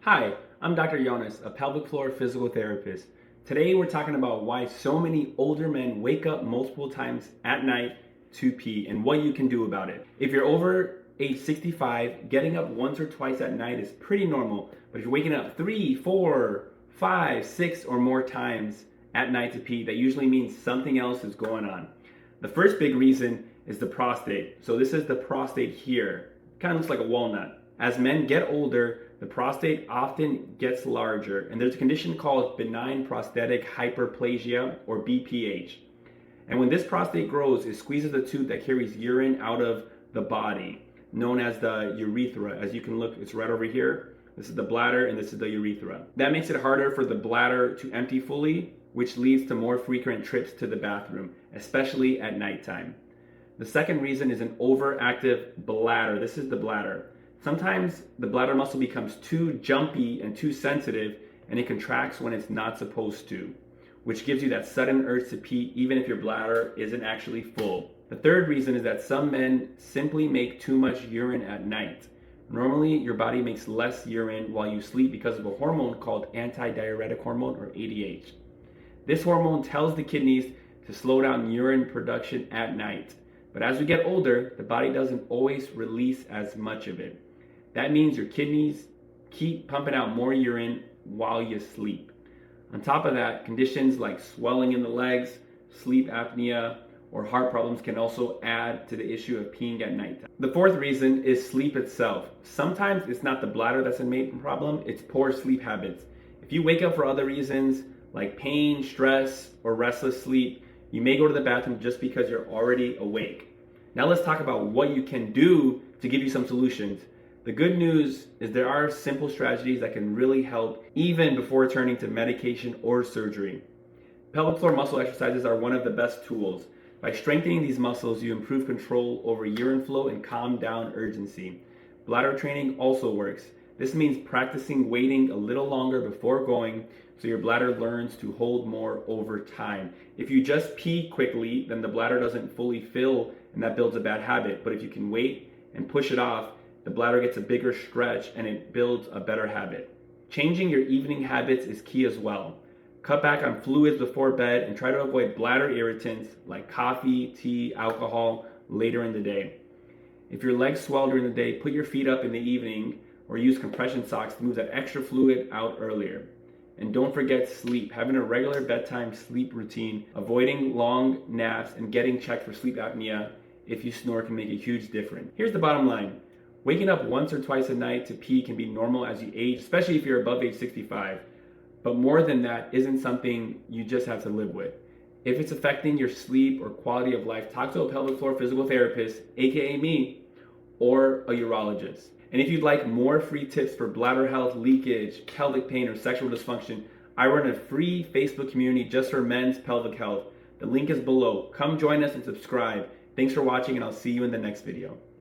Hi, I'm Dr. Jonas, a pelvic floor physical therapist. Today we're talking about why so many older men wake up multiple times at night to pee and what you can do about it. If you're over age 65, getting up once or twice at night is pretty normal, but if you're waking up 3, 4, 5, 6 or more times at night to pee, that usually means something else is going on. The first big reason is the prostate. So this is the prostate here. Kind of looks like a walnut. As men get older, the prostate often gets larger, and there's a condition called benign prostatic hyperplasia, or BPH. And when this prostate grows, it squeezes the tube that carries urine out of the body, known as the urethra. As you can look, it's right over here. This is the bladder, and this is the urethra. That makes it harder for the bladder to empty fully, which leads to more frequent trips to the bathroom, especially at nighttime. The second reason is an overactive bladder. This is the bladder. Sometimes the bladder muscle becomes too jumpy and too sensitive, and it contracts when it's not supposed to, which gives you that sudden urge to pee even if your bladder isn't actually full. The third reason is that some men simply make too much urine at night. Normally, your body makes less urine while you sleep because of a hormone called antidiuretic hormone, or ADH. This hormone tells the kidneys to slow down urine production at night. But as we get older, the body doesn't always release as much of it. That means your kidneys keep pumping out more urine while you sleep. On top of that, conditions like swelling in the legs, sleep apnea, or heart problems can also add to the issue of peeing at night. The fourth reason is sleep itself. Sometimes it's not the bladder that's a main problem, it's poor sleep habits. If you wake up for other reasons like pain, stress, or restless sleep, you may go to the bathroom just because you're already awake. Now let's talk about what you can do to give you some solutions. The good news is there are simple strategies that can really help even before turning to medication or surgery. Pelvic floor muscle exercises are one of the best tools. By strengthening these muscles, you improve control over urine flow and calm down urgency. Bladder training also works. This means practicing waiting a little longer before going so your bladder learns to hold more over time. If you just pee quickly, then the bladder doesn't fully fill and that builds a bad habit. But if you can wait and push it off, the bladder gets a bigger stretch and it builds a better habit. Changing your evening habits is key as well. Cut back on fluids before bed and try to avoid bladder irritants like coffee, tea, alcohol later in the day. If your legs swell during the day, put your feet up in the evening or use compression socks to move that extra fluid out earlier. And don't forget sleep. Having a regular bedtime sleep routine, avoiding long naps, and getting checked for sleep apnea if you snore can make a huge difference. Here's the bottom line. Waking up once or twice a night to pee can be normal as you age, especially if you're above age 65. But more than that isn't something you just have to live with. If it's affecting your sleep or quality of life, talk to a pelvic floor physical therapist, aka me, or a urologist. And if you'd like more free tips for bladder health, leakage, pelvic pain, or sexual dysfunction, I run a free Facebook community just for men's pelvic health. The link is below. Come join us and subscribe. Thanks for watching, and I'll see you in the next video.